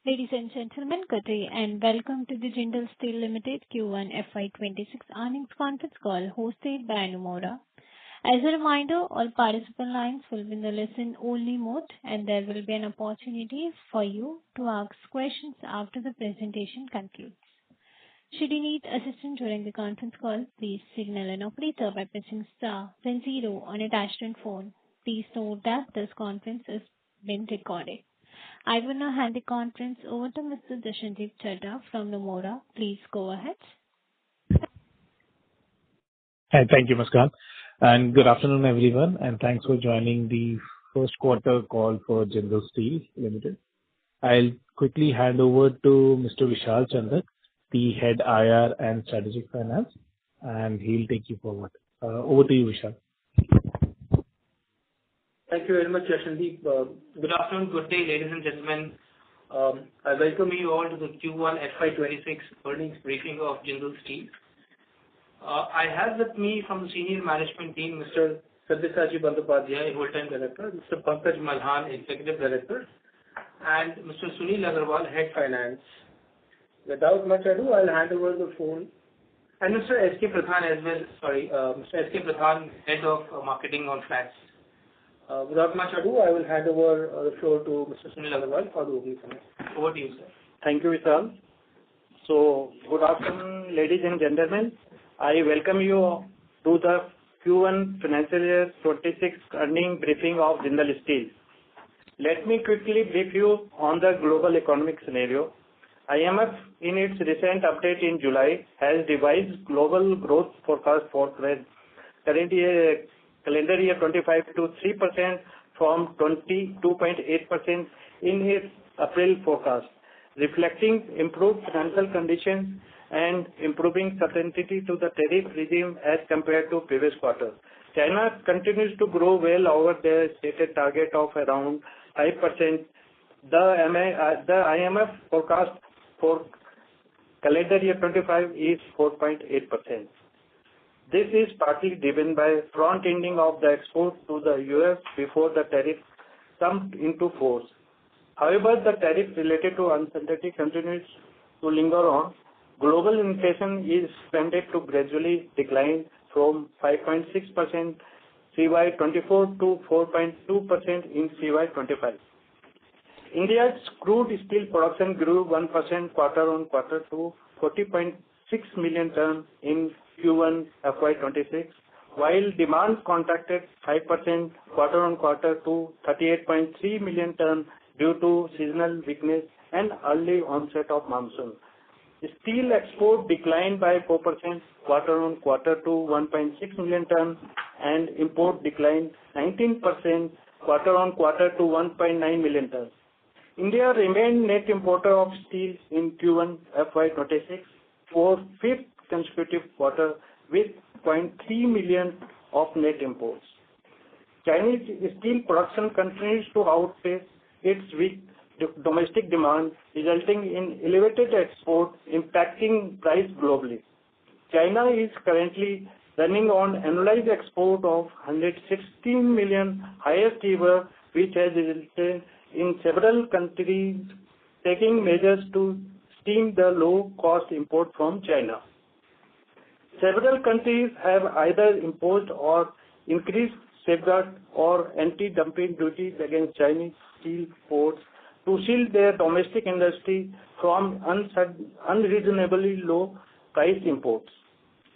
Ladies and gentlemen, good day and welcome to the Jindal Steel Limited Q1 FY26 earnings conference call hosted by Nomura. As a reminder, all participant lines will be in the listen-only mode, and there will be an opportunity for you to ask questions after the presentation concludes. Should you need assistance during the conference call, please signal an operator by pressing star then 0 on a touch-tone phone. Please note that this conference is being recorded. I will now hand the conference over to Mr. Jashandeep Chadha from Nomura. Please go ahead. Hi, thank you, Muskan. And good afternoon, everyone, and thanks for joining the first quarter call for Jindal Steel Limited. I'll quickly hand over to Mr. Vishal Chandak, the head IR and strategic finance, and he'll take you forward. Over to you, Vishal. Thank you very much, Jashandeep. Good afternoon, good day, ladies and gentlemen. I welcome you all to the Q1 FY26 earnings briefing of Jindal Steel. I have with me from the senior management team Mr. Sabyasachi Bandyopadhyay, Whole-Time Director, Mr. Pankaj Malhan, Executive Director, and Mr. Sunil Agarwal, Head Finance. Without much ado, I'll hand over the phone. And Mr. S.K. Pradhan as well, Mr. S.K. Pradhan, Head of Marketing on Flats. Without much ado, I will hand over the floor to Mr. Sunil Agarwal for the opening comment. Over to you, sir. Thank you, Vishal. So, good afternoon, ladies and gentlemen. I welcome you to the Q1 Financial Year 26 earnings briefing of Jindal Steel. Let me quickly brief you on the global economic scenario. IMF, in its recent update in July, has revised global growth forecast for current year, calendar year 25 to 3% from 22.8% in its April forecast, reflecting improved financial conditions and improving certainty to the tariff regime as compared to previous quarter. China continues to grow well over their stated target of around 5%. The IMF forecast for calendar year 25 is 4.8%. This is partly driven by front-ending of the export to the US before the tariff come into force. However, the tariff related to uncertainty continues to linger on. Global inflation is expected to gradually decline from 5.6% CY24 to 4.2% in CY25. India's crude steel production grew 1% quarter on quarter to 40.6 million tons in Q1 FY26, while demand contracted 5% quarter on quarter to 38.3 million tons due to seasonal weakness and early onset of monsoon. Steel export declined by 4% quarter on quarter to 1.6 million tons and import declined 19% quarter on quarter to 1.9 million tons. India remained net importer of steel in Q1 FY26 for fifth consecutive quarter with 0.3 million of net imports. Chinese steel production continues to outpace its weak domestic demand, resulting in elevated export impacting price globally. China is currently running on annualized export of 116 million, highest ever, which has resulted in several countries taking measures to stem the low-cost import from China. Several countries have either imposed or increased safeguard or anti-dumping duties against Chinese steel ports to shield their domestic industry from unreasonably low price imports.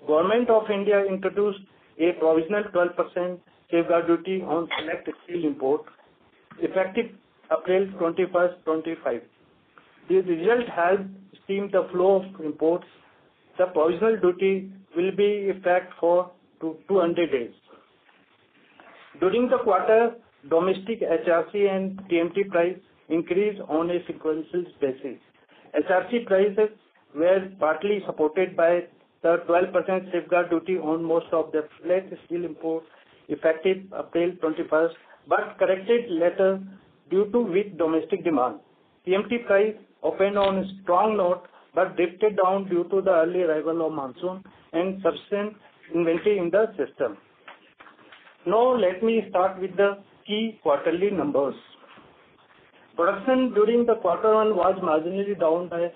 Government of India introduced a provisional 12% safeguard duty on select steel import effective April 21st, 25. The result has stemmed the flow of imports. The provisional duty will be in effect for 200 days. During the quarter, domestic HRC and TMT price increased on a sequential basis. HRC prices were partly supported by the 12% safeguard duty on most of the flat steel imports effective April 21st, but corrected later due to weak domestic demand. TMT price opened on a strong note but drifted down due to the early arrival of monsoon and sufficient inventory in the system. Now let me start with the key quarterly numbers. Production during the quarter one was marginally down by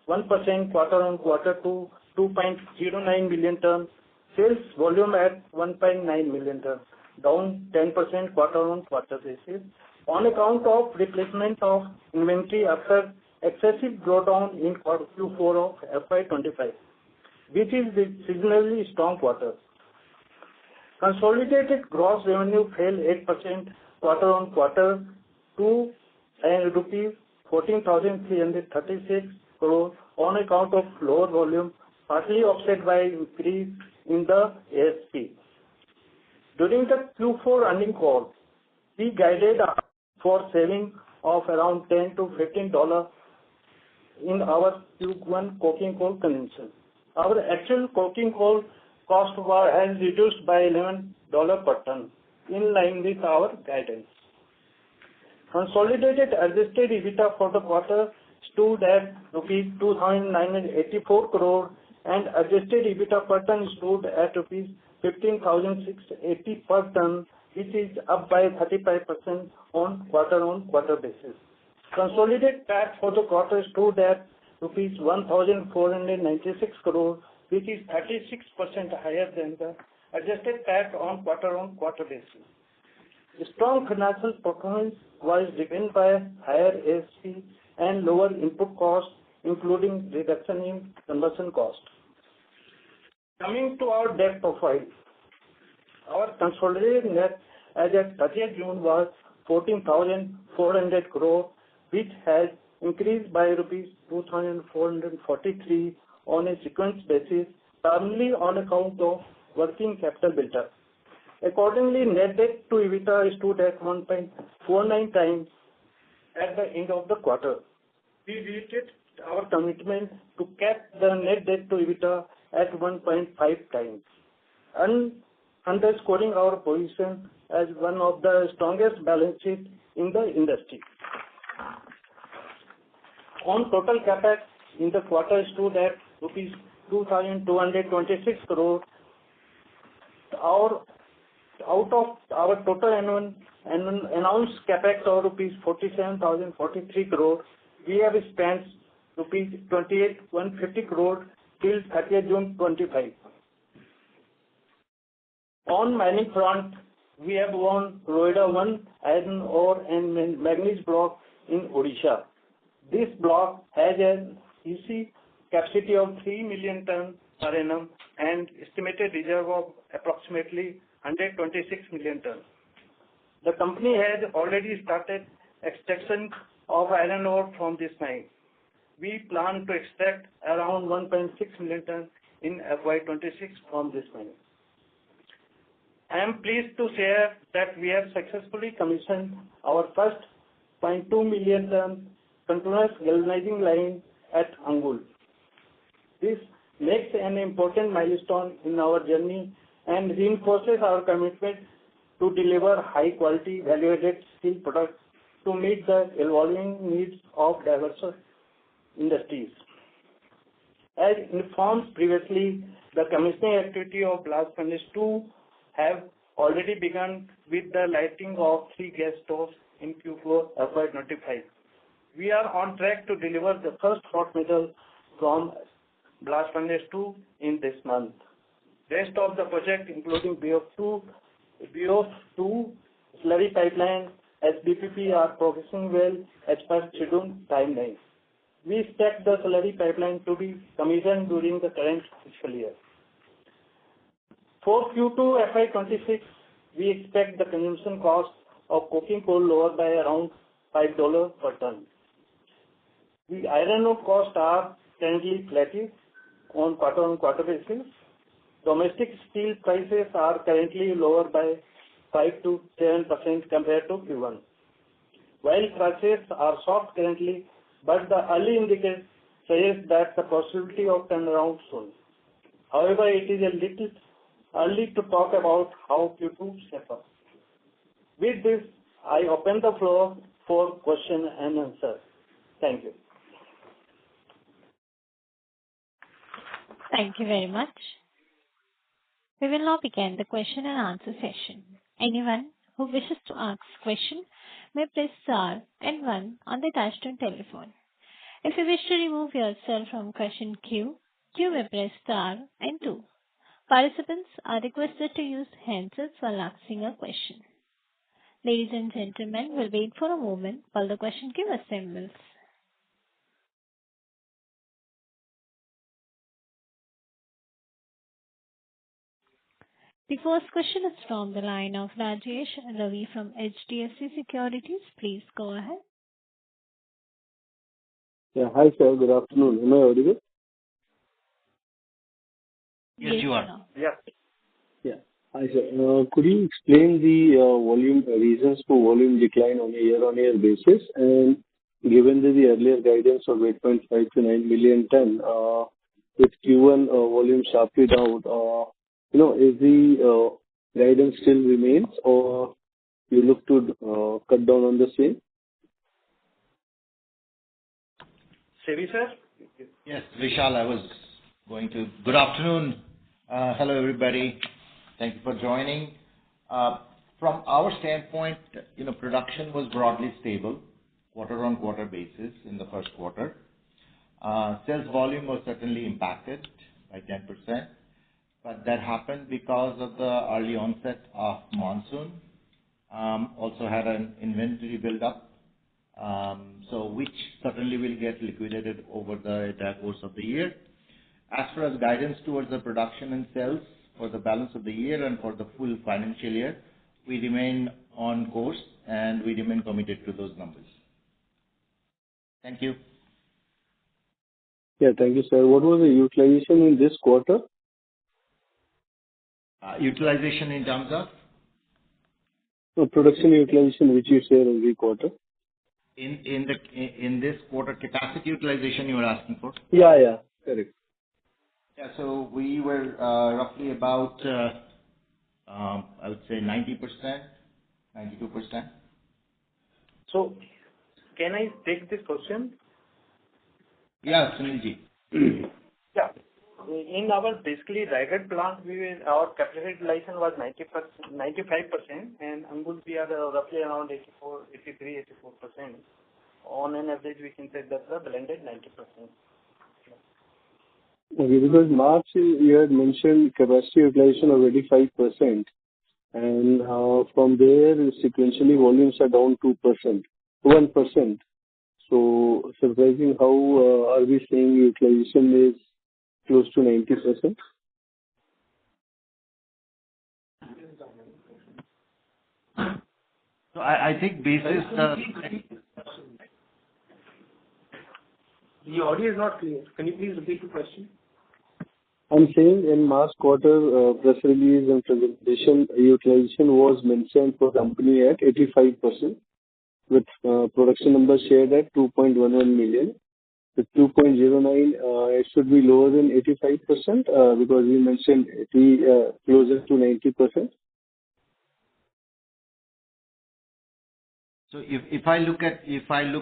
1% quarter-on-quarter to 2.09 million tons. Sales volume at 1.9 million tons, down 10% quarter-on-quarter basis on account of replacement of inventory after excessive drawdown in Q4 of FY25, which is the seasonally strong quarter. Consolidated gross revenue fell 8% quarter-on-quarter to rupees 14,336 crore on account of lower volume, partly offset by increase in the ASP. During the Q4 earnings call, we guided for saving of around $10 to $15 in our Q1 coking coal consumption. Our actual coking coal cost has reduced by $11 per ton, in line with our guidance. Consolidated adjusted EBITDA for the quarter stood at rupees 2,984 crore and adjusted EBITDA per ton stood at rupees 15,680 per ton, which is up by 35% on quarter-on-quarter basis. Consolidated PAT for the quarter stood at rupees 1,496 crore, which is 36% higher than the adjusted PAT on quarter-on-quarter basis. The strong financial performance was driven by higher ASP and lower input costs, including reduction in conversion cost. Coming to our debt profile, our consolidated net as at 30th June was 14,400 crore, which has increased by rupees 2,443 on a sequence basis, primarily on account of working capital build-up. Accordingly, net debt to EBITDA stood at 1.49 times at the end of the quarter. We reiterate our commitment to cap the net debt to EBITDA at 1.5 times, underscoring our position as one of the strongest balance sheets in the industry. On total capex in the quarter stood at rupees 2,226 crore. Out of our total annual announced capex of rupees 47,043 crore, we have spent rupees 28,150 crore till 30th June 25. On mining front, we have won Roida 1 iron ore and manganese block in Odisha. This block has an EC capacity of 3 million tons per annum and estimated reserve of approximately 126 million tons. The company has already started extraction of iron ore from this mine. We plan to extract around 1.6 million tons in FY26 from this mine. I am pleased to share that we have successfully commissioned our first 0.2 million ton continuous galvanizing line at Angul. This makes an important milestone in our journey and reinforces our commitment to deliver high-quality, value-added steel products to meet the evolving needs of diverse industries. As informed previously, the commissioning activity of Blast Furnace 2 have already begun with the lighting of 3 gas stoves in Q4 FY25. We are on track to deliver the first hot metal from Blast Furnace 2 in this month. Rest of the project, including BOF2 slurry pipeline, SBPP, are progressing well as per scheduled timeline. We expect the slurry pipeline to be commissioned during the current fiscal year. For Q2 FY26, we expect the consumption cost of coking coal lower by around $5 per ton. The iron ore costs are currently flattish on quarter-on-quarter basis. Domestic steel prices are currently lower by 5 to 7% compared to Q1. While prices are soft currently, but the early indicators suggest that the possibility of turnaround soon. However, it is a little early to talk about how Q2 shape up. With this, I open the floor for question and answer. Thank you. Thank you very much. We will now begin the question and answer session. Anyone who wishes to ask question may press star and one on the touchtone telephone. If you wish to remove yourself from question queue, you may press star and two. Participants are requested to use handsets while asking a question. Ladies and gentlemen, we'll wait for a moment while the question queue assembles. The first question is from the line of Rajesh Ravi from HDFC Securities. Please go ahead. Yeah. Hi, sir. Good afternoon. Am I audible? Yes, you are. sir. Yes. Yeah. Hi, sir. Could you explain the volume reasons for volume decline on a year-on-year basis? And given the earlier guidance of 8.5 to 9 million ton, with Q1 volume sharply down, is the guidance still remains, or you look to cut down on the same? Sevi, sir? Yes, Vishal, I was going to. Good afternoon. Hello, everybody. Thank you for joining. From our standpoint, production was broadly stable, quarter-on-quarter basis in the first quarter. Sales volume was certainly impacted by 10%, but that happened because of the early onset of monsoon. Also had an inventory build-up, which certainly will get liquidated over the entire course of the year. As far as guidance towards the production and sales for the balance of the year and for the full financial year, we remain on course and we remain committed to those numbers. Thank you. Yeah, thank you, sir. What was the utilization in this quarter? Utilization in terms of? Production utilization, which you share every quarter. In this quarter, capacity utilization you were asking for? Yeah, correct. Yeah, so we were roughly about, I would say 90%, 92%. So, can I take this question? Yeah, Sunilji. Yeah. In our basically Raigad plant, our capacity utilization was 95%, and Angul we are roughly around 84%. On an average, we can say that's a blended 90%. Okay, because March you had mentioned capacity utilization of 85%, and from there sequentially volumes are down 1%. So surprising how are we saying utilization is close to 90%? So I think basis The audio is not clear. Can you please repeat the question? I'm saying in March quarter press release and presentation, utilization was mentioned for company at 85%, with production numbers shared at 2.11 million. With 2.09, it should be lower than 85% because we mentioned closer to 90%. So if I look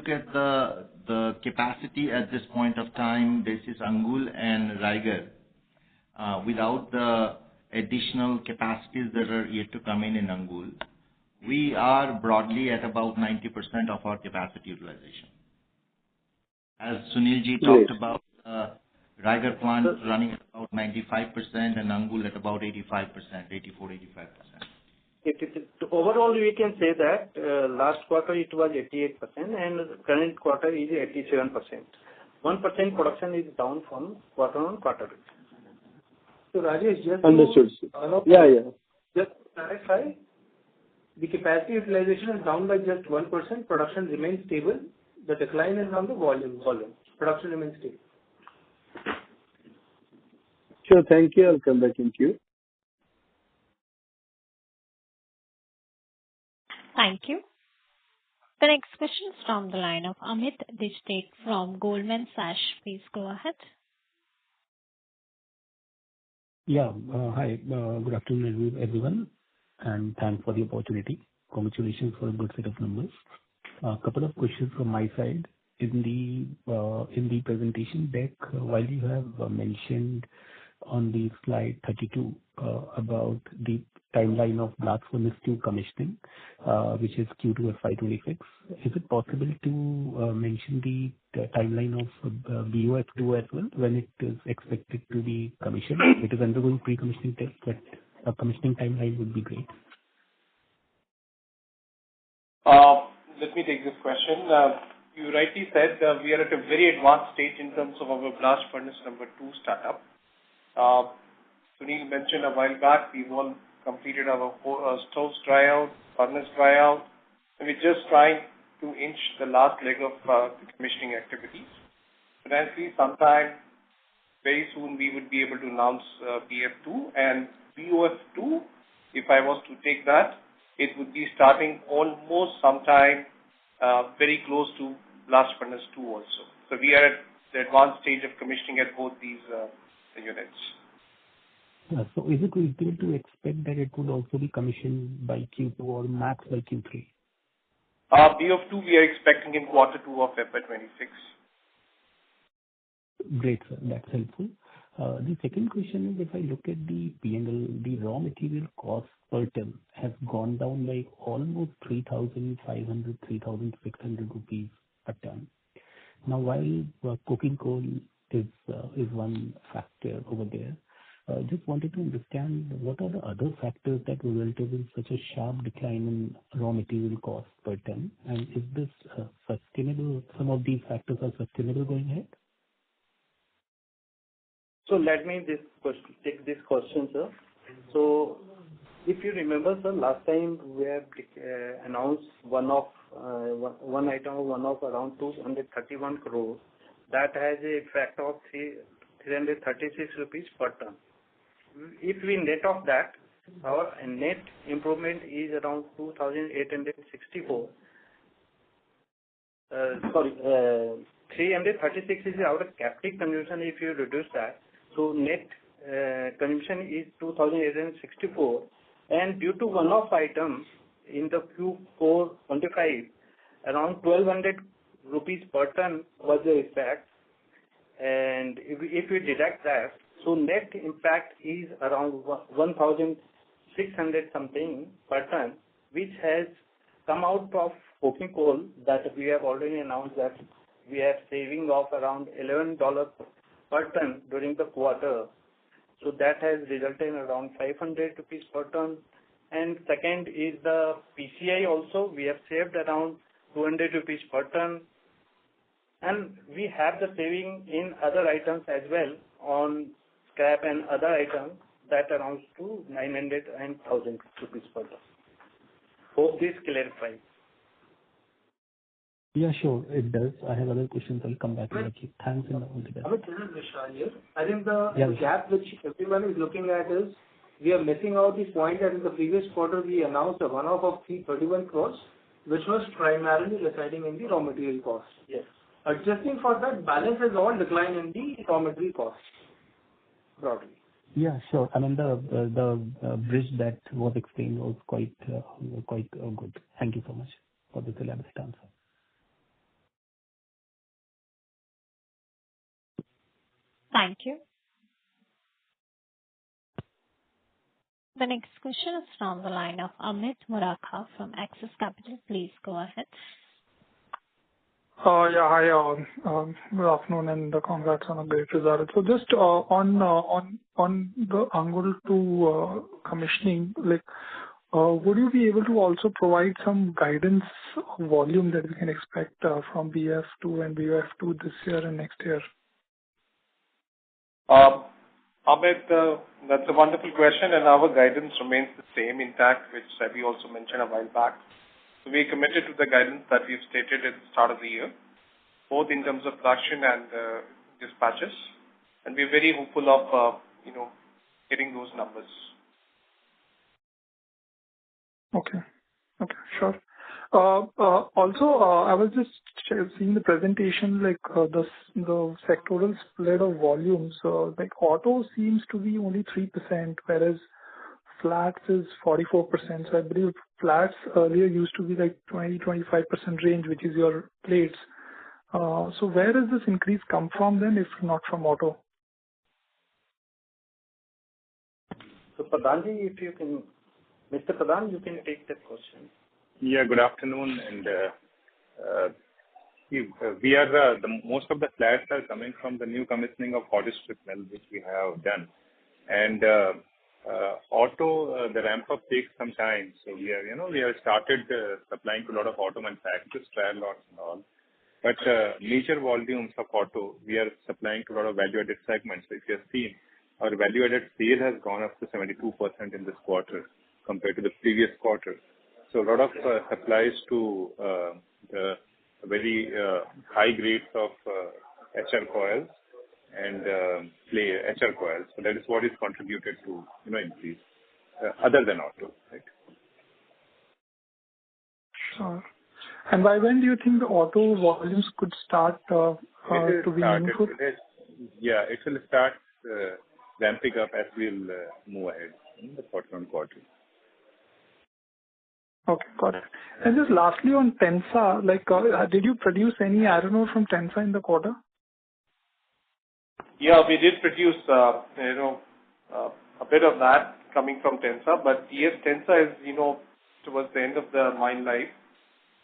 at the capacity at this point of time, this is Angul and Raigad, without the additional capacities that are yet to come in Angul, we are broadly at about 90% of our capacity utilization. As Sunilji talked about, Raigad plant running at about 95% and Angul at about 85%, 84-85%. Overall, we can say that last quarter it was 88% and current quarter is 87%. 1% production is down from quarter-on-quarter. So Rajesh, just Understood. Yeah. Just clarify, the capacity utilization is down by just 1%. Production remains stable. The decline is on the volume. Production remains stable. Sure, thank you. I'll come back in queue. Thank you. The next question is from the line of Amit Dixit from Goldman Sachs. Please go ahead. Yeah. Hi. Good afternoon, everyone, and thanks for the opportunity. Congratulations for a good set of numbers. A couple of questions from my side. In the presentation deck, while you have mentioned on the slide 32 about the timeline of blast furnace 2 commissioning, which is Q2 FY26. Is it possible to mention the timeline of BOF2 as well, when it is expected to be commissioned? It is undergoing pre-commissioning test, but a commissioning timeline would be great. Let me take this question. You rightly said we are at a very advanced stage in terms of our blast furnace number 2 startup. Sunil mentioned a while back, we've all completed our stoves dry out, furnace dry out, and we're just trying to inch the last leg of the commissioning activities. Potentially sometime very soon we would be able to announce BF2 and BOF2. If I was to take that, it would be starting almost sometime very close to blast furnace 2 also. So we are at the advanced stage of commissioning at both these units. So is it reasonable to expect that it would also be commissioned by Q2 or max by Q3? BF2 we are expecting in quarter 2 of FY26. Great, sir. That's helpful. The second question is, if I look at the P&L, the raw material cost per ton has gone down by almost 3,500, 3,600 rupees a ton. Now, while coking coal is one factor over there, just wanted to understand what are the other factors that resulted in such a sharp decline in raw material cost per ton, and is this sustainable? Some of these factors are sustainable going ahead? So let me take this question, sir. So if you remember, sir, last time we have announced one item of around 231 crores that has a effect of 336 rupees per ton. If we net off that, our net improvement is around 2,864. 336 is our captive consumption. If you reduce that, so net consumption is 2,864, and due to one-off item in the Q4 25, around 1,200 rupees per ton was the effect, and if we deduct that, so net impact is around 1,600 something per ton, which has come out of coking coal that we have already announced that we have saving of around $11 per ton during the quarter. So that has resulted in around 500 rupees per ton. And second is the PCI also. We have saved around 200 rupees per ton. And we have the saving in other items as well on scrap and other items that amounts to 900 and 1,000 rupees per ton. Hope this clarifies. Yeah, sure, it does. I have other questions. I'll come back to you. Thanks and all the best. This is Vishal here. I think the gap which everyone is looking at is we are missing out the point that in the previous quarter we announced a one-off of 331 crores, which was primarily residing in the raw material cost. Yes. Adjusting for that, balance has all declined in the raw material cost broadly. Yeah, sure. I mean, the bridge that was explained was quite good. Thank you so much for this elaborate answer. Thank you. The next question is from the line of Amit Murarka from Axis Capital. Please go ahead. Yeah, hi. Good afternoon, and congrats on a great result. So just on the Angul 2 commissioning, would you be able to also provide some guidance volume that we can expect from BF2 and BF2 this year and next year? Amit, that's a wonderful question, and our guidance remains the same intact, which Sabi also mentioned a while back. So we're committed to the guidance that we've stated at the start of the year, both in terms of production and dispatches, and we're very hopeful of hitting those numbers. Okay, sure. Also, I was just seeing the presentation, the sectoral split of volumes. Auto seems to be only 3%, whereas flats is 44%. So I believe flats earlier used to be 20-25% range, which is your plates. So where does this increase come from then, if not from auto? So Pradhanji, if you can, Mr. Pradhan, you can take that question. Yeah, good afternoon. And we are most of the flats are coming from the new commissioning of hot strip mill, which we have done. And auto, the ramp up takes some time. So we have started supplying to a lot of auto manufacturers, trial lots and all. But major volumes of auto, we are supplying to a lot of value-added segments. So if you have seen, our value-added sale has gone up to 72% in this quarter compared to the previous quarter. So a lot of supplies to the very high grades of HR coils and HR coils. So that is what is contributed to increase, other than auto, right? Sure. And by when do you think the auto volumes could start to be meaningful? It will start ramping up as we'll move ahead in the quarter on quarter. Okay, got it. And just lastly on Tensa, did you produce any iron ore from Tensa in the quarter? Yeah, we did produce, a bit of that coming from Tensa. But yes, Tensa is, towards the end of the mine life.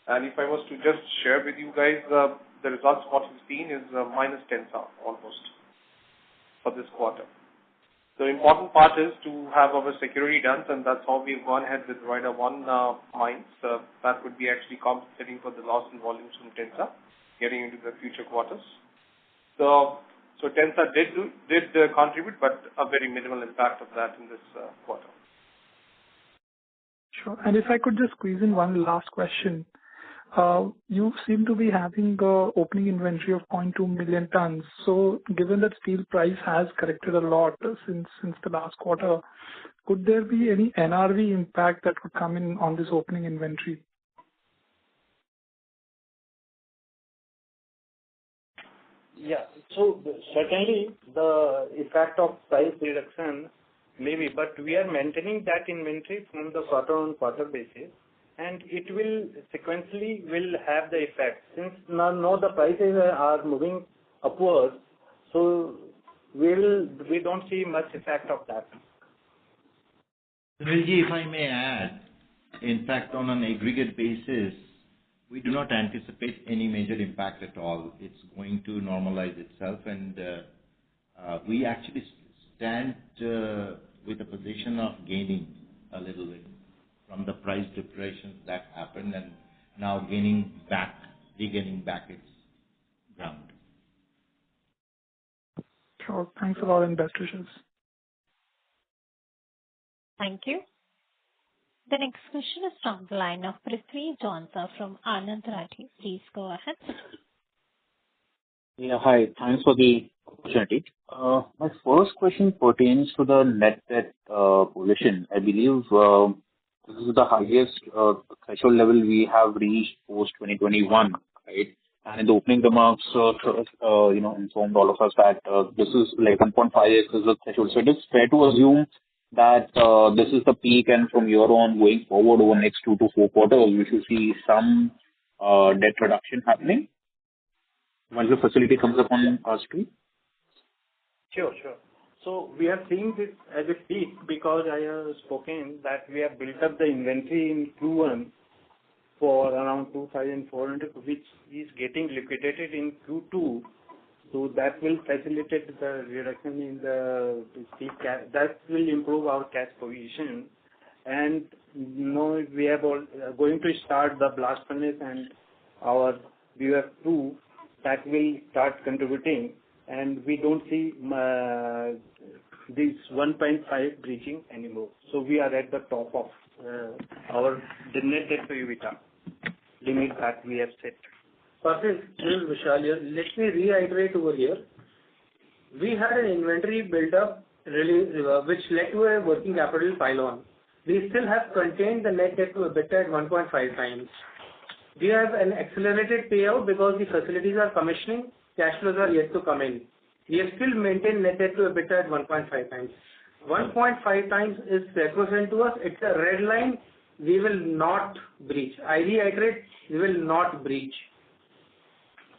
And if I was to just share with you guys, the results what you've seen is minus Tensa almost for this quarter. The important part is to have our security done, and that's how we've gone ahead with Rider 1 mines. That would be actually compensating for the loss in volumes from Tensa, getting into the future quarters. So Tensa did contribute, but a very minimal impact of that in this quarter. Sure. And if I could just squeeze in one last question. You seem to be having the opening inventory of 0.2 million tons. So given that steel price has corrected a lot since the last quarter, could there be any NRV impact that could come in on this opening inventory? Yeah, so certainly the effect of price reduction maybe, but we are maintaining that inventory from the quarter-on-quarter basis. And it will sequentially have the effect. Since now the prices are moving upwards, so we don't see much effect of that. Sunilji, if I may add, in fact, on an aggregate basis, we do not anticipate any major impact at all. It's going to normalize itself, and we actually stand with a position of gaining a little bit from the price depressions that happened, and now regaining back its ground. Sure. Thanks a lot and best wishes. Thank you. The next question is from the line of Prithvi Jonsa from Anand Rathi. Please go ahead. Yeah, hi. Thanks for the opportunity. My first question pertains to the net debt position. I believe this is the highest threshold level we have reached post 2021, right? And in the opening remarks, informed all of us that this is like 1.5x is the threshold. So it is fair to assume that this is the peak, and from here on going forward over the next 2 to 4 quarters, we should see some debt reduction happening once the facility comes up on our street. Sure. So we are seeing this as a peak because I have spoken that we have built up the inventory in Q1 for around 2,400, which is getting liquidated in Q2. So that will facilitate the reduction in the steel cash. That will improve our cash position. And now we are going to start the blast furnace and our BF2 that will start contributing. And we don't see this 1.5 breaching anymore. So we are at the top of our net debt to EBITDA limit that we have set. Perfect. This is Vishal here. Let me reiterate over here. We had an inventory build-up which led to a working capital pile-on. We still have contained the net debt to EBITDA at 1.5 times. We have an accelerated payout because the facilities are commissioning. Cash flows are yet to come in. We have still maintained net debt to EBITDA at 1.5 times. 1.5 times is sacrosanct to us. It's a red line. We will not breach. I reiterate, we will not breach.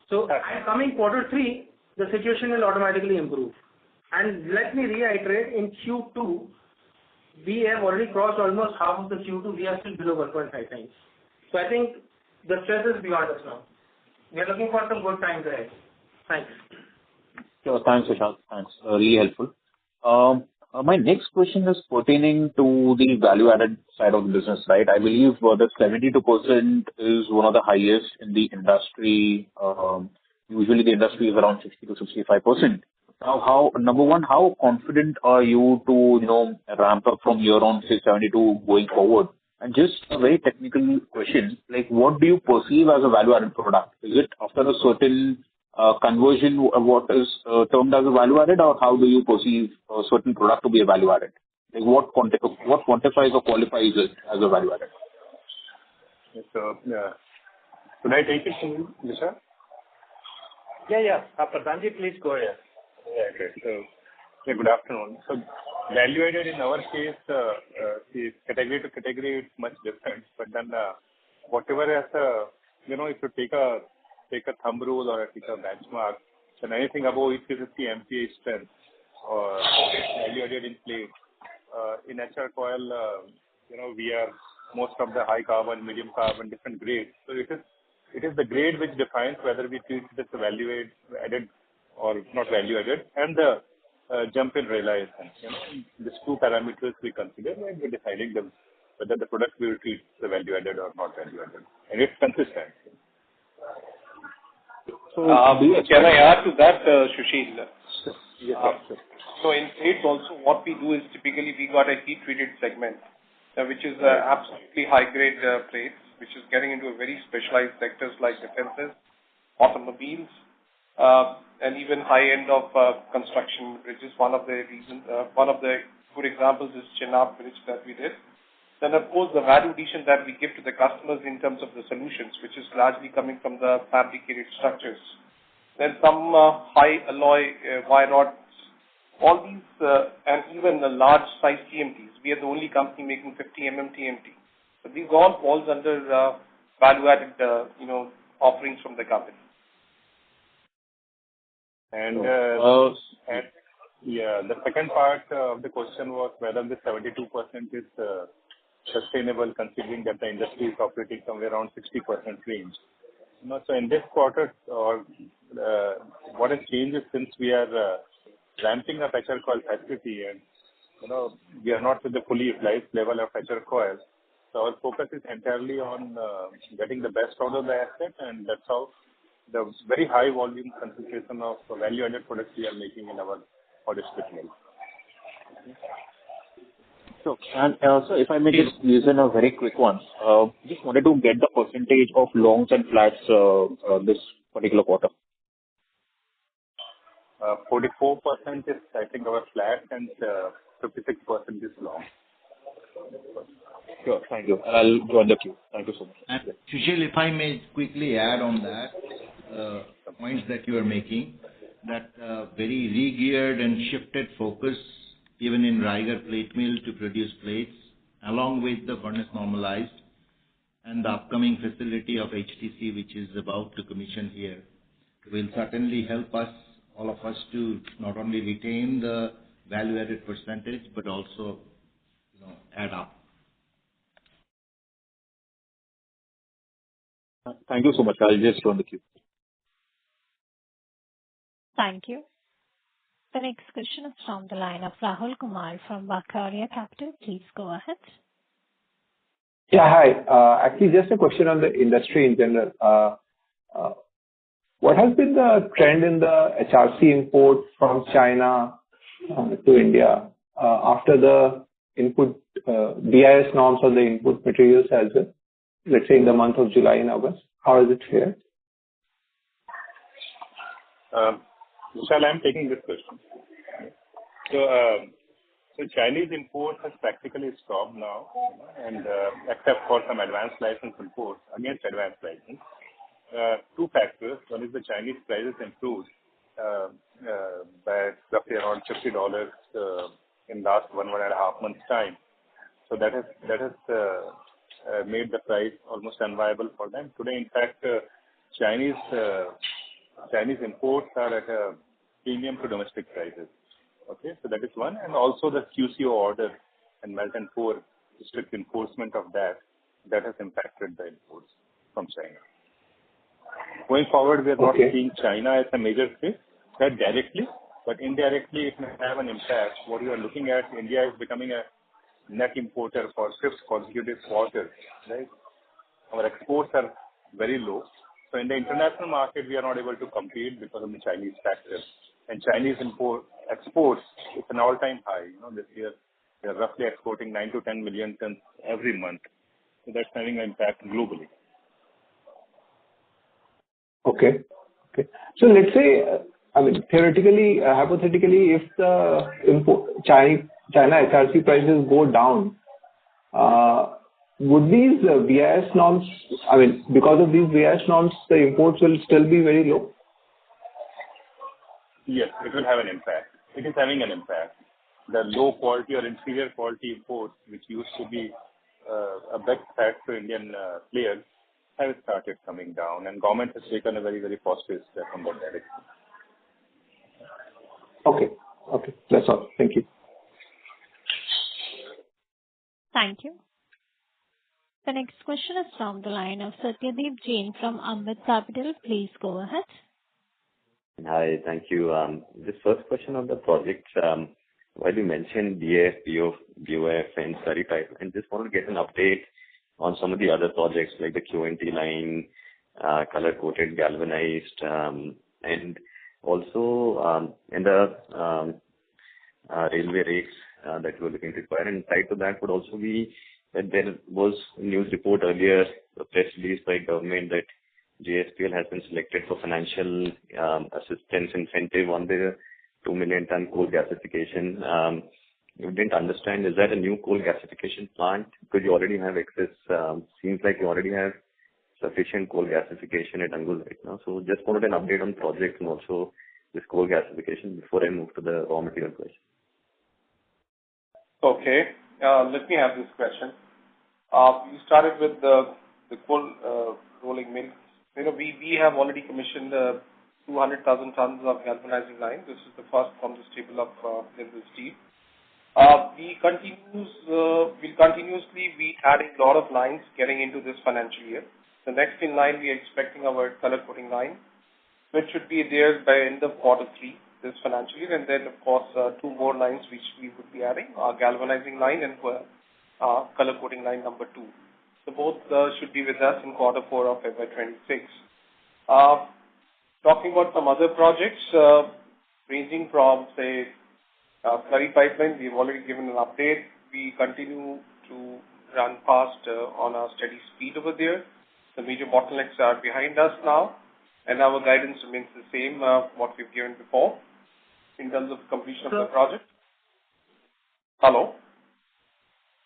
So, coming quarter 3, the situation will automatically improve. And let me reiterate, in Q2, we have already crossed almost half of the Q2. We are still below 1.5 times. So I think the stress is beyond us now. We are looking for some good times ahead. Thanks. Sure. Thanks, Vishal. Thanks. Really helpful. My next question is pertaining to the value-added side of the business, right? I believe the 72% is one of the highest in the industry. Usually the industry is around 60 to 65%. Now, number one, how confident are you to, ramp up from here on, say, 72 going forward? And just a very technical question, like what do you perceive as a value-added product? Is it after a certain conversion, what is termed as a value-added, or how do you perceive a certain product to be a value-added? Like what quantifies or qualifies it as a value-added? So, could I take it from you, Vishal? Yeah. Pradhanji, please go ahead. Yeah, okay. So, good afternoon. So, value-added in our case, see, category to category, it's much different. But then, whatever as if you take a thumb rule or take a benchmark, then anything above 850 MPa strength or value-added in plate, in HR coil, we are most of the high carbon, medium carbon, different grades. So it is the grade which defines whether we treat it as a value-added or not value-added, and the jump in realization. These two parameters we consider when we're deciding whether the product we will treat the value-added or not value-added, and it's consistent. So, can I add to that, Sushil? Yes, sir. So in plates also, what we do is typically we got a heat-treated segment, which is absolutely high-grade plates, which is getting into a very specialized sectors like defenses, automobiles, and even high-end of construction, which is one of the reasons. One of the good examples is Chenab Bridge that we did. Then, of course, the value addition that we give to the customers in terms of the solutions, which is largely coming from the fabricated structures. Then some high alloy wire rods, all these, and even the large size TMTs. We are the only company making 50 mm TMT. So these all falls under value-added, offerings from the company. And the second part of the question was whether the 72% is sustainable, considering that the industry is operating somewhere around 60% range. So in this quarter, what has changed is since we are ramping up HR coil facility, and we are not at the fully utilized level of HR coil. So our focus is entirely on getting the best out of the asset, and that's how the very high volume concentration of value-added products we are making in our order statement. So, and so if I may just use in a very quick one, just wanted to get the percentage of longs and flats this particular quarter. 44% is, I think, our flat, and 56% is long. Sure, thank you. I'll join the queue. Thank you so much. And Sushil, if I may quickly add on that, the points that you are making, that very re-geared and shifted focus even in Raigarh plate mill to produce plates, along with the furnace normalized and the upcoming facility of HTC, which is about to commission here, will certainly help us, all of us, to not only retain the value-added percentage, but also, add up. Thank you so much. I'll just join the queue. Thank you. The next question is from the line of Rahul Kumar from Vakharia Capital. Please go ahead. Yeah, hi. Actually, just a question on the industry in general. What has been the trend in the HRC import from China to India after the input BIS norms on the input materials as well? Let's say in the month of July and August. How is it fared? Vishal, I'm taking this question. So Chinese import has practically stopped now, and except for some advanced license imports against advanced license. Two factors. One is the Chinese prices improved by roughly around $50 in last one and a half months time. So that has made the price almost unviable for them. Today, in fact, Chinese imports are at a premium to domestic prices. Okay, so that is one, and also the QCO order and melt and pour strict enforcement of that has impacted the imports from China. Going forward, we are not seeing China as a major threat directly, but indirectly it may have an impact. What you are looking at, India is becoming a net importer for 5th consecutive quarter, right? Our exports are very low. So in the international market, we are not able to compete because of the Chinese factors. And Chinese exports is an all-time high. This year they are roughly exporting 9 to 10 million tons every month. So that's having an impact globally. Okay. So let's say, theoretically, hypothetically, if the China HRC prices go down, would these BIS norms, because of these BIS norms, the imports will still be very low? Yes, it will have an impact. It is having an impact. The low quality or inferior quality imports, which used to be a big threat to Indian players, have started coming down, and government has taken a very, very positive step on that direction. Okay. That's all. Thank you. Thank you. The next question is from the line of Satyadeep Jain from Ambit Capital. Please go ahead. Hi, thank you. This first question on the projects, while you mentioned DAF, BOF, and slurry pipe, and just want to get an update on some of the other projects like the QNT line, color-coated galvanized, and also in the railway rakes that you were looking to acquire. And tied to that would also be that there was a news report earlier, a press release by government that JSPL has been selected for financial assistance incentive on the 2 million ton coal gasification. You didn't understand, is that a new coal gasification plant? Because you already have excess, seems like you already have sufficient coal gasification at Angul right now. So just wanted an update on projects and also this coal gasification before I move to the raw material question. Okay, let me have this question. You started with the coal rolling mill. We have already commissioned 200,000 tons of galvanizing line. This is the first from the stable of Jindal Steel. We'll continuously be adding a lot of lines getting into this financial year. The next in line, we are expecting our color coating line, which should be there by end of quarter 3 this financial year. And then, of course, 2 more lines which we would be adding, our galvanizing line and color coating line number 2. So both should be with us in quarter 4 of FY26. Talking about some other projects, ranging from, say, slurry pipeline, we've already given an update. We continue to run fast on our steady speed over there. The major bottlenecks are behind us now, and our guidance remains the same, what we've given before, in terms of completion of the project. Hello?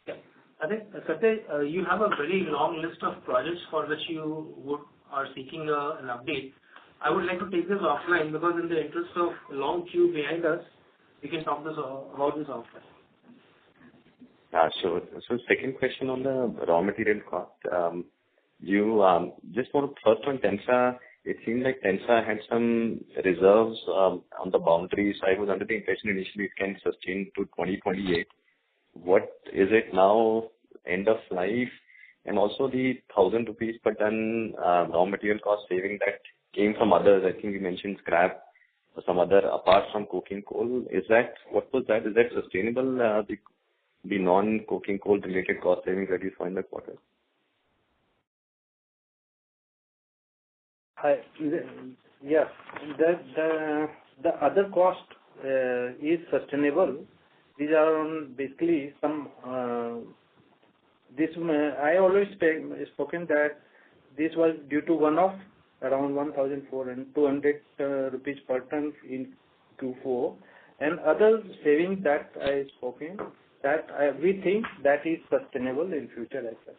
Yeah. I think, Satya, you have a very long list of projects for which you are seeking an update. I would like to take this offline because in the interest of long queue behind us, we can talk about this offline. So second question on the raw material cost. You just want to first on Tensa, it seemed like Tensa had some reserves on the boundaries. I was under the impression initially it can sustain to 2028. What is it now, end of life? And also the 1,000 rupees per ton raw material cost saving that came from others. I think you mentioned scrap or some other apart from coking coal. What was that? Is that sustainable, the non-coking coal related cost savings that you saw in the quarter? Yes, the other cost is sustainable. These are on basically some. I already spoken that this was due to one-off around 1,400 rupees per ton in Q4, and other savings that I spoken that we think that is sustainable in future as well.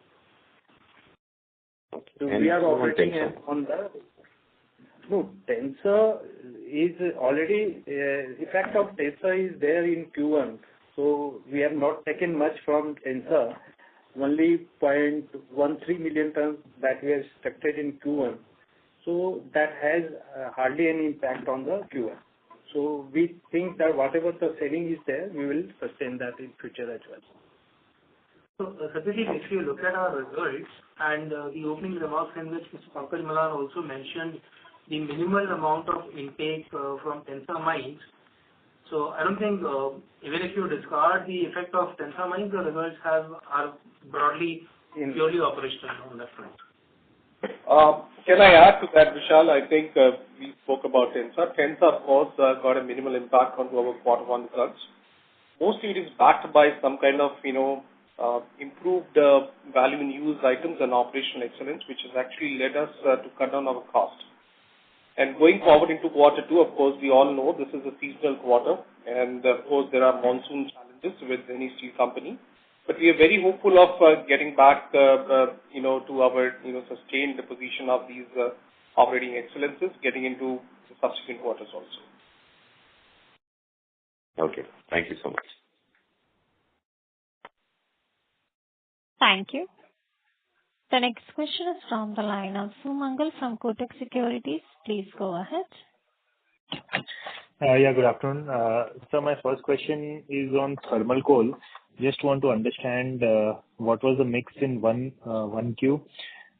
So we are operating on the. No, Tensa is already, effect of Tensa is there in Q1. So we have not taken much from Tensa, only 0.13 million tons that we have expected in Q1. So that has hardly any impact on the Q1. So we think that whatever the saving is there, we will sustain that in future as well. So, Satyadeep, if you look at our results and the opening remarks in which Mr. Pankaj Malan also mentioned the minimal amount of intake from Tensa mines. So I don't think even if you discard the effect of Tensa mines, the results are broadly purely operational on that front. Can I add to that, Vishal? I think we spoke about Tensa. Tensa, of course, got a minimal impact onto our quarter one results. Mostly it is backed by some kind of, improved value in use items and operational excellence, which has actually led us to cut down our cost. And going forward into quarter two, of course, we all know this is a seasonal quarter, and of course there are monsoon challenges with any steel company. But we are very hopeful of getting back, to our, sustained position of these operating excellences, getting into the subsequent quarters also. Okay, thank you so much. Thank you. The next question is from the line of Sumangal from Kotak Securities. Please go ahead. Yeah, good afternoon. So my first question is on thermal coal. Just want to understand what was the mix in 1Q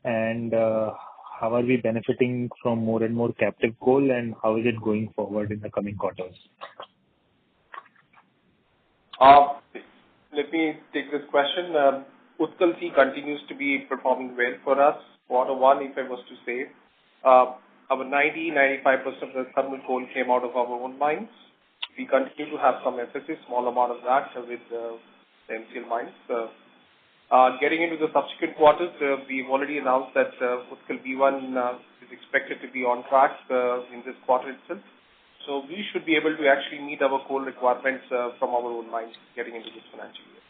and how are we benefiting from more and more captive coal, and how is it going forward in the coming quarters? Let me take this question. Utkal C continues to be performing well for us. Quarter one, if I was to say, our 95% of the thermal coal came out of our own mines. We continue to have some FSA, small amount of that with the MCL mines. Getting into the subsequent quarters, we've already announced that Utkal B1 is expected to be on track in this quarter itself. So we should be able to actually meet our coal requirements from our own mines getting into this financial year.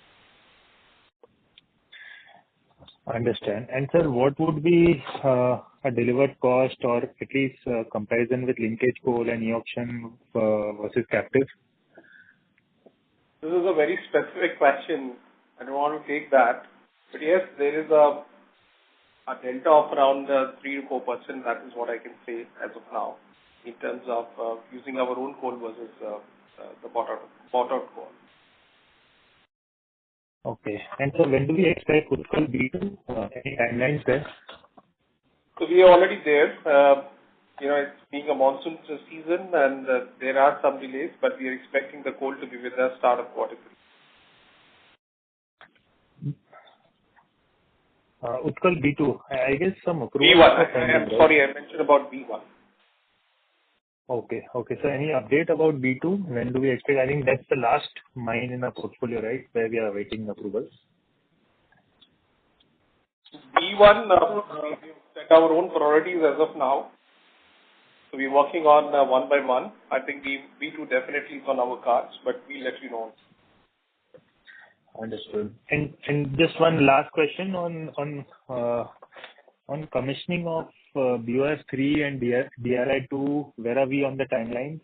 Understand. And sir, what would be a delivered cost or at least comparison with linkage coal and e-auction versus captive? This is a very specific question. I don't want to take that. But yes, there is a delta of around 3 to 4%. That is what I can say as of now in terms of using our own coal versus the bought-out coal. Okay. And so when do we expect Utkal B2? Any timelines there? So we are already there. It's being a monsoon season and there are some delays, but we are expecting the coal to be with us start of quarter three. Utkal B2, I guess some approval. B1. Sorry, I mentioned about B1. Okay. So any update about B2? When do we expect? I think that's the last mine in our portfolio, right, where we are awaiting approvals. B1, we set our own priorities as of now. So we're working on one by one. I think B2 definitely is on our cards, but we'll let you know. Understood. And just one last question on commissioning of BOF3 and DRI2. Where are we on the timelines?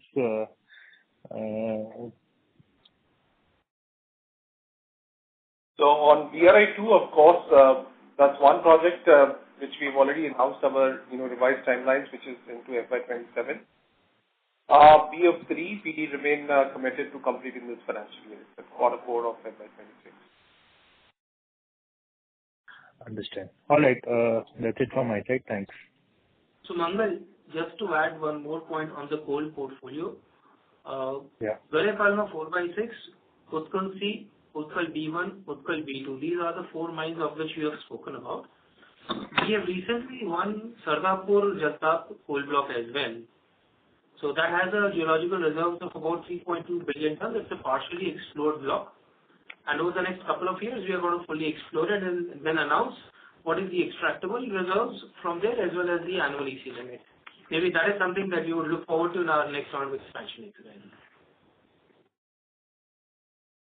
So on DRI2, of course, that's one project which we've already announced our revised timelines, which is into FY27. BF3, we remain committed to completing this financial year, the quarter 4 of FY26. Understand. All right. That's it from my side. Thanks. So Mangal, just to add one more point on the coal portfolio. Gare Palma 4/6, Utkal C, Utkal B1, Utkal B2. These are the 4 mines of which we have spoken about. We have recently won Sardapur Jatap coal block as well. So that has a geological reserves of about 3.2 billion tons. It's a partially explored block. And over the next couple of years, we are going to fully explore it and then announce what is the extractable reserves from there as well as the annual EC limit. Maybe that is something that you would look forward to in our next round of expansion exercise.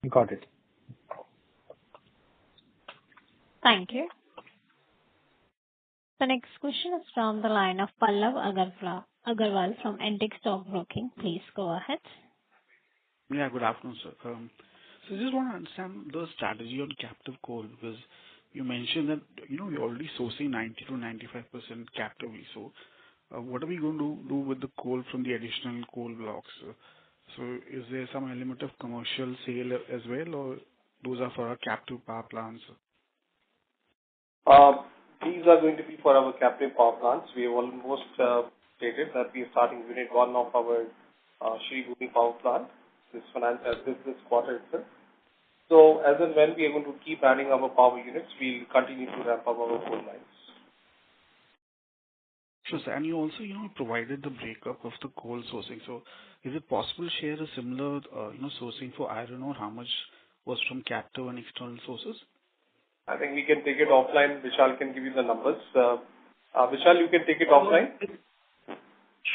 Got it. Thank you. The next question is from the line of Pallav Agarwal from Antique Stock Broking. Please go ahead. Yeah, good afternoon, sir. So I just want to understand the strategy on captive coal, because you mentioned that we're already sourcing 90 to 95% captively. So what are we going to do with the coal from the additional coal blocks? So is there some element of commercial sale as well, or those are for our captive power plants? These are going to be for our captive power plants. We have almost stated that we are starting unit 1 of our Shriguri power plant this quarter itself. So as and when we are going to keep adding our power units, we'll continue to ramp up our coal lines. Sure, sir. And you also, provided the breakup of the coal sourcing. So is it possible to share a similar, sourcing for iron ore? How much was from captive and external sources? I think we can take it offline. Vishal can give you the numbers. Vishal, you can take it offline.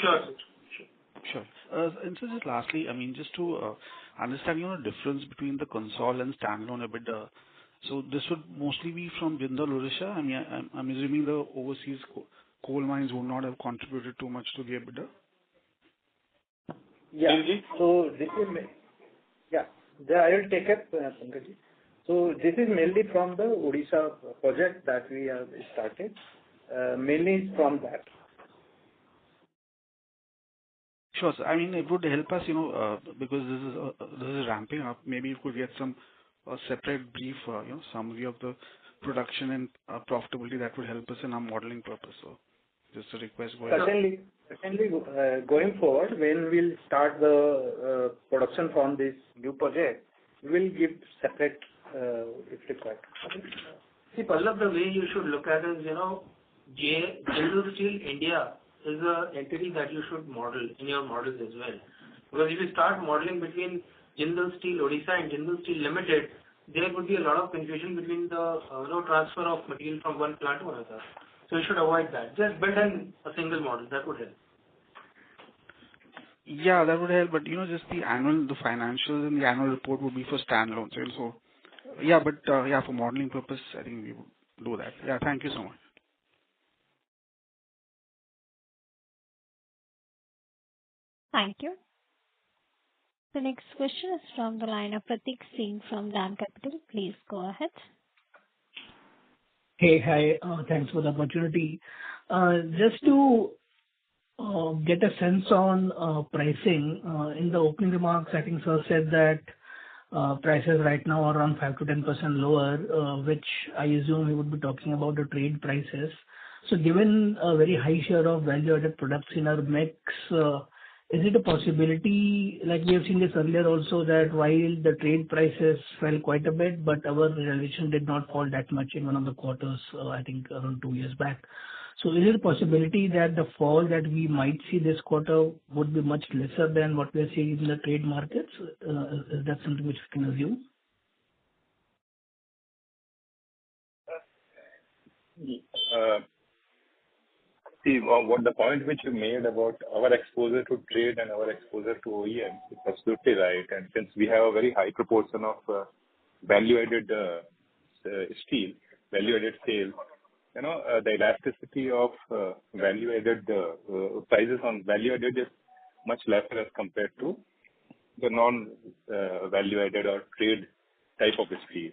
Sure. And so just lastly, just to understand, difference between the console and standalone EBITDA. So this would mostly be from Jindal, Odisha. I mean, I'm assuming the overseas coal mines would not have contributed too much to the EBITDA. Yeah. So this is I will take it, Pankaj. So this is mainly from the Odisha project that we have started. Mainly from that. Sure, sir. I mean, it would help us, because this is ramping up. Maybe you could get some separate brief, summary of the production and profitability that would help us in our modeling purpose. So, just a request. Certainly, going forward, when we'll start the production from this new project, we will give separate if required. See, Pallab, the way you should look at it is, Jindal Steel India is an entity that you should model in your models as well. Because if you start modeling between Jindal Steel Odisha and Jindal Steel Limited, there would be a lot of confusion between the transfer of material from one plant to another. So you should avoid that. Just build in a single model. That would help. Yeah, that would help. But just the financials and the annual report would be for standalone. So yeah, but for modeling purpose, I think we would do that. Yeah, thank you so much. Thank you. The next question is from the line of Pratik Singh from DAM Capital. Please go ahead. Hey, hi. Thanks for the opportunity. Just to get a sense on pricing, in the opening remarks, I think sir said that prices right now are around 5 to 10% lower, which I assume he would be talking about the trade prices. So given a very high share of value-added products in our mix, is it a possibility, like we have seen this earlier also, that while the trade prices fell quite a bit, but our realization did not fall that much in one of the quarters, I think around 2 years back. So is it a possibility that the fall that we might see this quarter would be much lesser than what we are seeing in the trade markets? Is that something which we can assume? See, what the point which you made about our exposure to trade and our exposure to OEM is absolutely right. And since we have a very high proportion of value-added steel, value-added sales, the elasticity of value-added prices on value-added is much lesser as compared to the non-value-added or trade type of steel.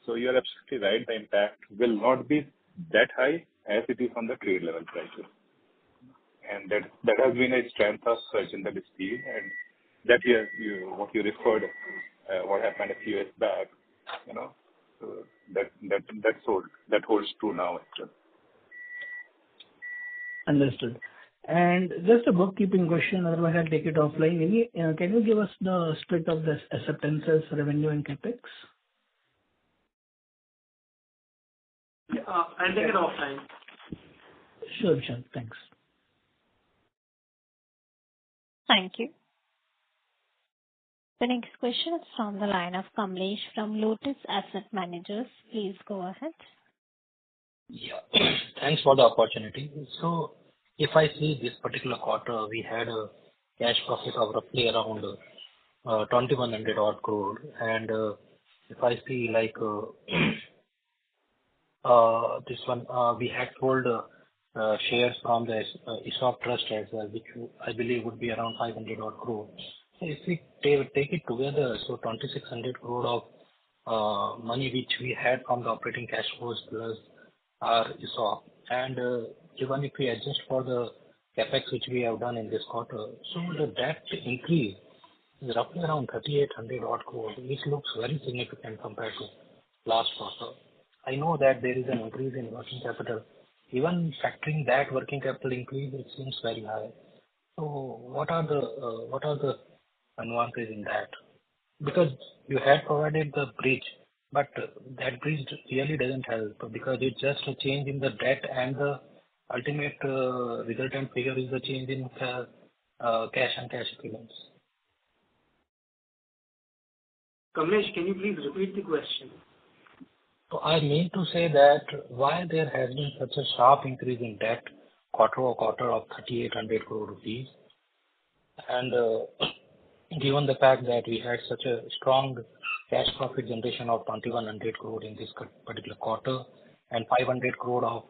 So you are absolutely right. The impact will not be that high as it is on the trade level prices. And that has been a strength of Jindal Steel, and that what you referred, what happened a few years back, so that holds true now actually. Understood. And just a bookkeeping question, otherwise I'll take it offline. Can you give us the split of the acceptances, revenue and capex? I'll take it offline. Sure. Thanks. Thank you. The next question is from the line of Kamlesh from Lotus Asset Managers. Please go ahead. Yeah. Thanks for the opportunity. So if I see this particular quarter, we had a cash profit of roughly around 2,100 odd crore. And if I see like this one, we had sold shares from the ESOP trust as well, which I believe would be around 500 odd crore. So if we take it together, so 2,600 crore of money which we had from the operating cash flows plus our ESOP, and even if we adjust for the capex which we have done in this quarter, so the debt increase is roughly around 3,800 odd crores, which looks very significant compared to last quarter. I know that there is an increase in working capital. Even factoring that working capital increase, it seems very high. So what are the nuances in that? Because you had provided the bridge, but that bridge really doesn't help because it's just a change in the debt and the ultimate resultant figure is the change in cash and cash equivalents. Kamlesh, can you please repeat the question? So I mean to say that why there has been such a sharp increase in debt quarter-over-quarter of 3,800 crore rupees, and given the fact that we had such a strong cash profit generation of 2,100 crore in this particular quarter and 500 crore of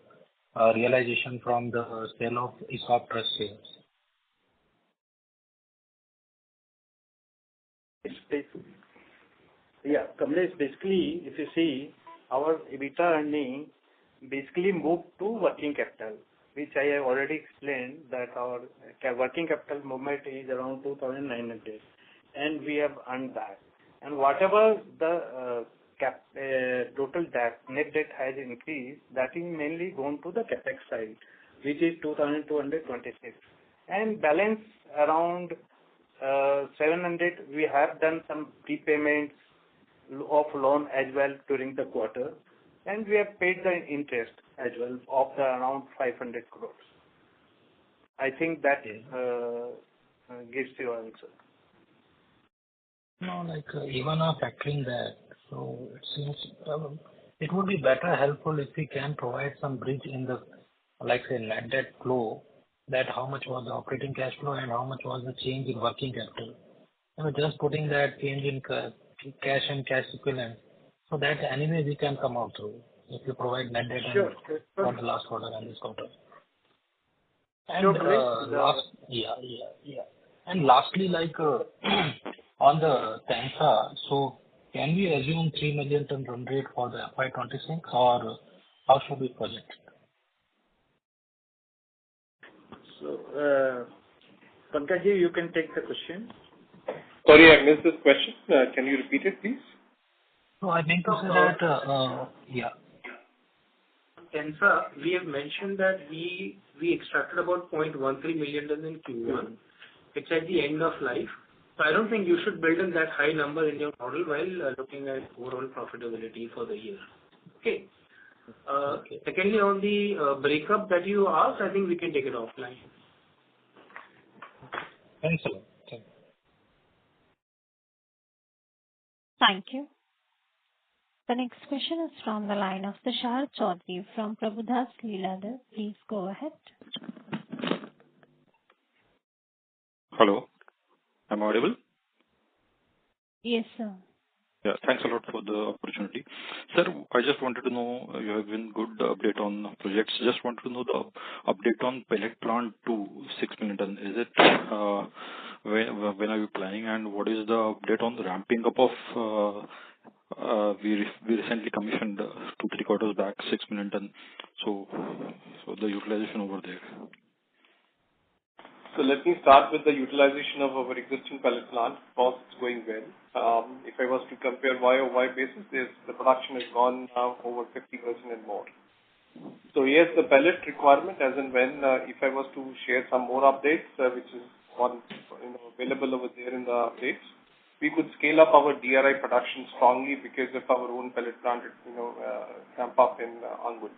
realization from the sale of ESOP trust shares. Yeah, Kamlesh, basically, if you see, our EBITDA earning basically moved to working capital, which I have already explained that our working capital movement is around 2,900, and we have earned that. And whatever the total debt, net debt has increased, that is mainly gone to the capex side, which is 2,226. And balance around 700, we have done some prepayments of loan as well during the quarter, and we have paid the interest as well of the around 500 crores. I think that gives you an answer. No, even factoring that, so it seems it would be better helpful if we can provide some bridge in the, say, net debt flow, that how much was the operating cash flow and how much was the change in working capital. Just putting that change in cash and cash equivalent, so that anyway we can come out through if you provide net debt for the last quarter and this quarter. And And lastly, on the Tensa, so can we assume 3 million ton run rate for the FY26, or how should we project it? So, Pankaj, you can take the question. Sorry, I missed this question. Can you repeat it, please? No, I meant to say that, Tensa, we have mentioned that we extracted about 0.13 million tons in Q1. It's at the end of life. So I don't think you should build in that high number in your model while looking at overall profitability for the year. Okay. Secondly, on the breakup that you asked, I think we can take it offline. Thanks a lot. Thank you. The next question is from the line of Tushar Chaudhary from Prabhudas Lilladher. Please go ahead. Hello. Am I audible? Yes, sir. Yeah, thanks a lot for the opportunity. Sir, I just wanted to know, you have been good update on projects. Just wanted to know the update on pellet plant to 6 million ton. Is it, when are you planning, and what is the update on the ramping up of, we recently commissioned 2-3 quarters back 6 million ton. So the utilization over there. So let me start with the utilization of our existing pellet plant. Cost is going well. If I was to compare YOY basis, the production has gone now over 50% and more. So yes, the pellet requirement, as and when, if I was to share some more updates, which is available over there in the updates, we could scale up our DRI production strongly because of our own pellet plant, ramp up in Angul.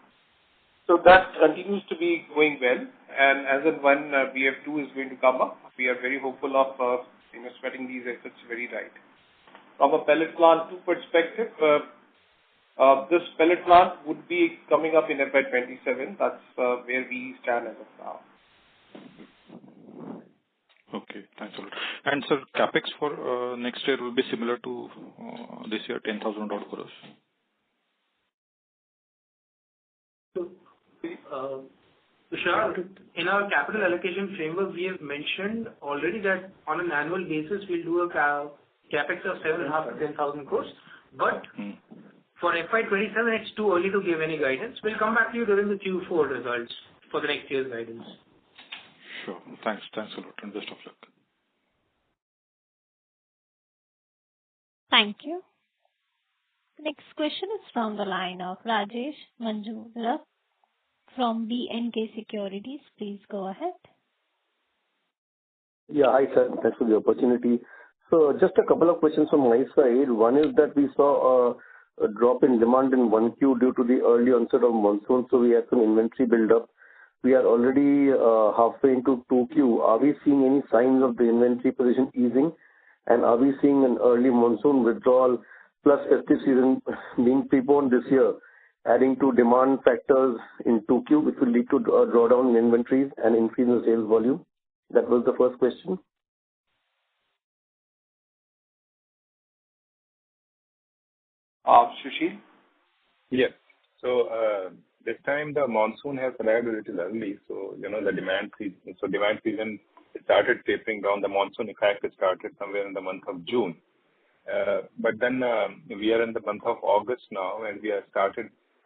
So that continues to be going well, and as and when BF2 is going to come up, we are very hopeful of sweating these assets very right. From a pellet plant 2 perspective, this pellet plant would be coming up in FY27. That's where we stand as of now. Okay, thanks a lot. And sir, capex for next year will be similar to this year, 10,000 crores. Tushar, in our capital allocation framework, we have mentioned already that on an annual basis, we'll do a capex of 7,500 to 10,000 crores. But for FY27, it's too early to give any guidance. We'll come back to you during the Q4 results for the next year's guidance. Sure. Thanks a lot, and best of luck. Thank you. The next question is from the line of Rajesh Manjula from B&K Securities. Please go ahead. Yeah. Hi, sir. Thanks for the opportunity. So just a couple of questions from my side. One is that we saw a drop in demand in 1Q due to the early onset of monsoon, so we had some inventory build-up. We are already halfway into 2Q. Are we seeing any signs of the inventory position easing? And are we seeing an early monsoon withdrawal plus festive season being preponed this year, adding to demand factors in 2Q, which will lead to a drawdown in inventories and increase in sales volume? That was the first question. Sushil? Yes. So this time the monsoon has arrived a little early, so the demand season started tapering down. The monsoon effect started somewhere in the month of June, but then we are in the month of August now, and we have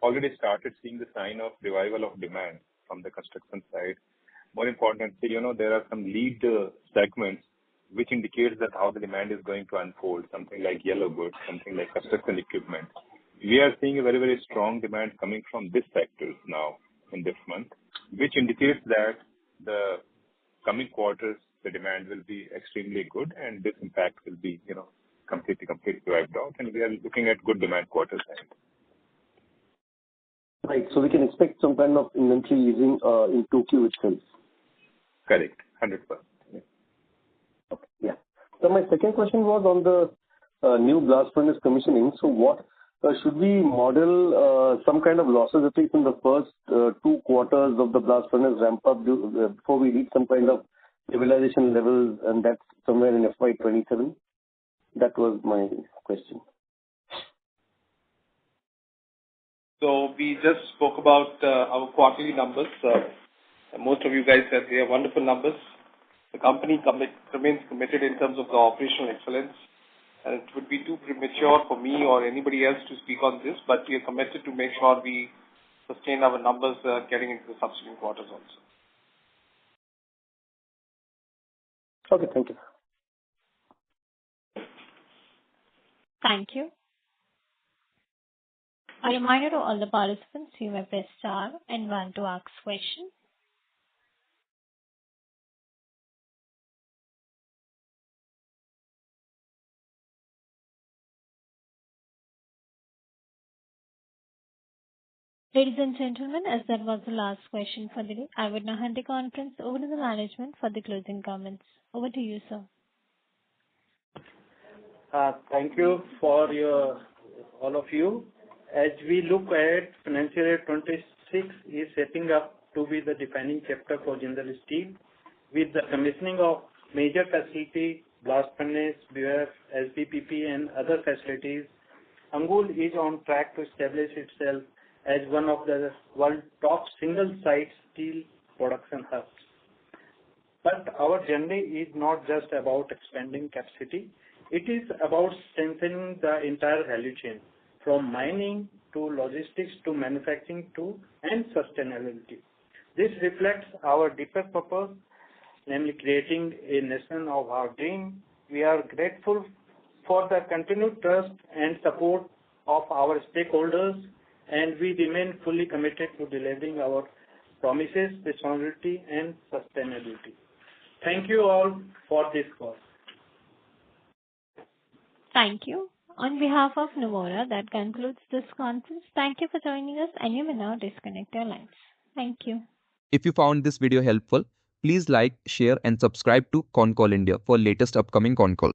already started seeing the sign of revival of demand from the construction side. More importantly, there are some lead segments which indicates that how the demand is going to unfold, something like yellow goods, something like construction equipment. We are seeing a very, very strong demand coming from this sector now in this month, which indicates that the coming quarters, the demand will be extremely good, and this impact will be, completely wiped out, and we are looking at good demand quarters ahead. Right. So we can expect some kind of inventory easing in 2Q itself. Correct. 100%. Yeah. Okay. Yeah. So my second question was on the new blast furnace commissioning. So what should we model some kind of losses at least in the first 2 quarters of the blast furnace ramp up before we reach some kind of stabilization levels, and that's somewhere in FY27? That was my question. So we just spoke about our quarterly numbers. Most of you guys said they are wonderful numbers. The company remains committed in terms of the operational excellence, and it would be too premature for me or anybody else to speak on this, but we are committed to make sure we sustain our numbers getting into the subsequent quarters also. Okay, thank you. Thank you. A reminder to all the participants, you may press star and 1 to ask questions. Ladies and gentlemen, as that was the last question for the day, I would now hand the conference over to the management for the closing comments. Over to you, sir. Thank you for all of you. As we look at financial year 26 is shaping up to be the defining chapter for Jindal Steel, with the commissioning of major facility, blast furnace, BOF, SBPP, and other facilities. Angul is on track to establish itself as one of the world's top single-site steel production hubs. But our journey is not just about expanding capacity. It is about strengthening the entire value chain, from mining to logistics to manufacturing and sustainability. This reflects our deeper purpose, namely creating a nation of our dream. We are grateful for the continued trust and support of our stakeholders, and we remain fully committed to delivering our promises, responsibility, and sustainability. Thank you all for this call. Thank you. On behalf of Nomura, that concludes this conference. Thank you for joining us, and you may now disconnect your lines. Thank you. If you found this video helpful, please like, share, and subscribe to Concall India for latest upcoming Concall.